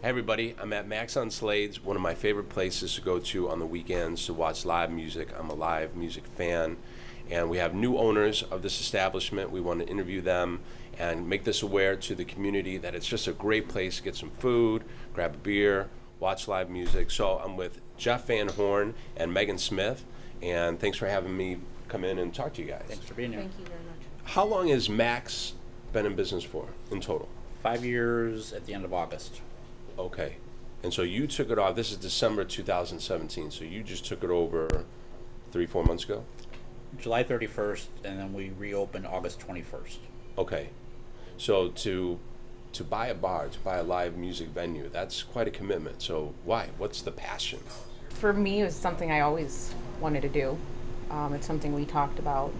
Hey everybody, I'm at Max on Slade's, one of my favorite places to go to on the weekends to watch live music. I'm a live music fan, and we have new owners of this establishment. We want to interview them and make this aware to the community that it's just a great place to get some food, grab a beer, watch live music. So I'm with Jeff Van Horn and Megan Smith, and thanks for having me come in and talk to you guys. Thanks for being here. Thank you very much. How long has Max been in business for in total? 5 years at the end of August. Okay. And so you took it off. This is December 2017. So you just took it over 3-4 months ago? July 31st, and then we reopened August 21st. Okay. So to buy a bar, to buy a live music venue, that's quite a commitment. So why? What's the passion? For me, it was something I always wanted to do. It's something we talked about.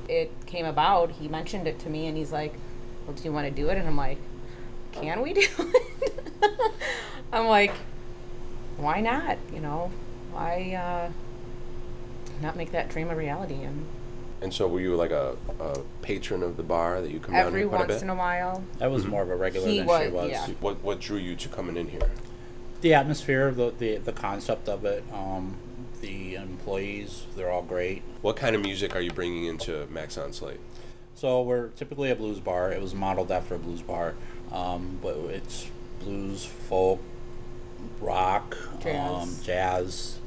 It came about, he mentioned it to me, and he's like, well, do you want to do it? And I'm like, can we do it? I'm like, why not? You know, why not make that dream a reality? And so were you like a patron of the bar that you come down every here quite a once bit? in a while. That was more of a regular He than was, she was. yeah. What drew you to coming in here? The atmosphere, the concept of it, the employees, they're all great. What kind of music are you bringing into Max on Slade? So we're typically a blues bar. It was modeled after a blues bar, but it's blues, folk, rock, jazz,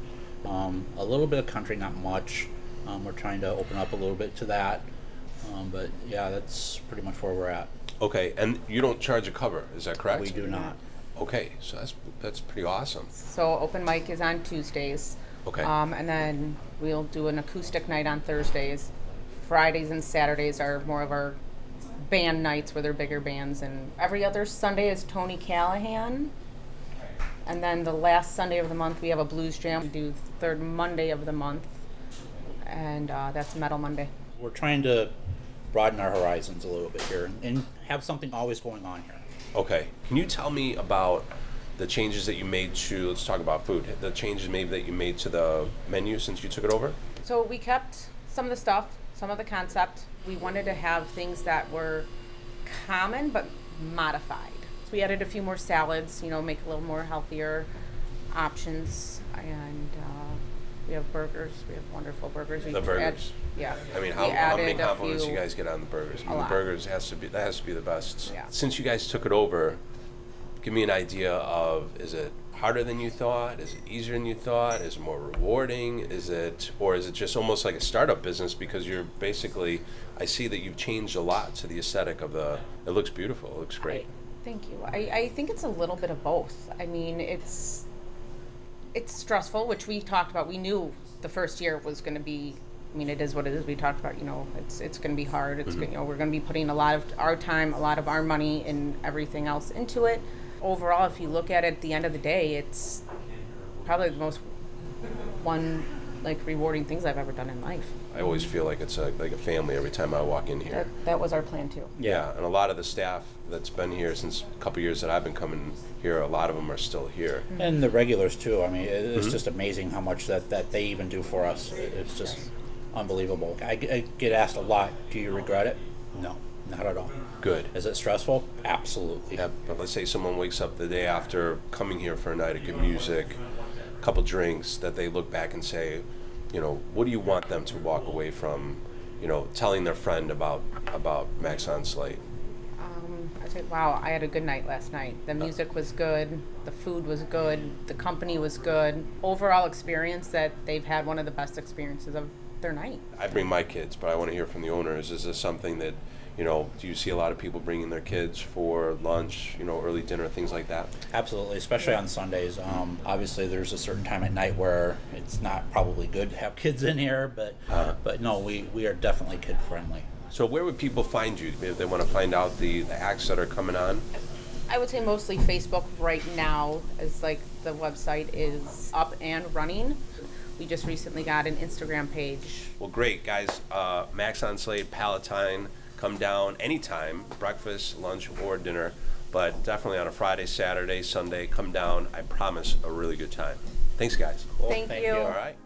a little bit of country, not much. We're trying to open up a little bit to that, but yeah, that's pretty much where we're at. Okay, and you don't charge a cover, is that correct? We do not. Okay, so that's pretty awesome. So open mic is on Tuesdays. Okay. And then we'll do an acoustic night on Thursdays. Fridays and Saturdays are more of our band nights where they're bigger bands. And every other Sunday is Tony Callahan. And then the last Sunday of the month we have a blues jam. We do the third Monday of the month. And that's Metal Monday. We're trying to broaden our horizons a little bit here and have something always going on here. Okay. Can you tell me about the changes that you made to, let's talk about food, the changes maybe that you made to the menu since you took it over? So we kept some of the stuff, some of the concept. We wanted to have things that were common but modified. So we added a few more salads, you know, make a little more healthier options. And we have burgers. We have wonderful burgers. The burgers. Yeah. I mean, how many compliments you guys get on the burgers? I mean, the burgers that has to be the best. Yeah. Since you guys took it over, give me an idea of, is it harder than you thought? Is it easier than you thought? Is it more rewarding? Or is it just almost like a startup business because you're basically, I see that you've changed a lot to the aesthetic of it looks beautiful, it looks great. Thank you. I think it's a little bit of both. I mean, it's stressful, which we talked about. We knew the first year was going to be, I mean, it is what it is. We talked about, you know, it's going to be hard. It's you know, we're going to be putting a lot of our time, a lot of our money and everything else into it. Overall, if you look at it at the end of the day, it's probably the most rewarding things I've ever done in life. I always feel like it's like a family every time I walk in here. That was our plan too. Yeah, and a lot of the staff that's been here since a couple years that I've been coming here, a lot of them are still here. And the regulars too. I mean, it's just amazing how much that they even do for us. It's just unbelievable. I get asked a lot, do you regret it? No, not at all. Good. Is it stressful? Absolutely. Yeah, but let's say someone wakes up the day after coming here for a night of good music, a couple drinks, that they look back and say, you know, what do you want them to walk away from, you know, telling their friend about Max on Slade? I say, wow, I had a good night last night. The music was good, the food was good, the company was good. Overall experience that they've had one of the best experiences of their night. I bring my kids, but I want to hear from the owners. Is this something that, you know, do you see a lot of people bringing their kids for lunch, you know, early dinner, things like that? Absolutely, especially on Sundays. Obviously, there's a certain time at night where it's not probably good to have kids in here, but no, we are definitely kid friendly. So where would people find you if they want to find out the acts that are coming on? I would say mostly Facebook right now, as like the website is up and running. We just recently got an Instagram page. Well, great, guys. Max on Slade, Palatine. Come down anytime, breakfast, lunch, or dinner. But definitely on a Friday, Saturday, Sunday, come down. I promise a really good time. Thanks, guys. Cool. Thank you. All right.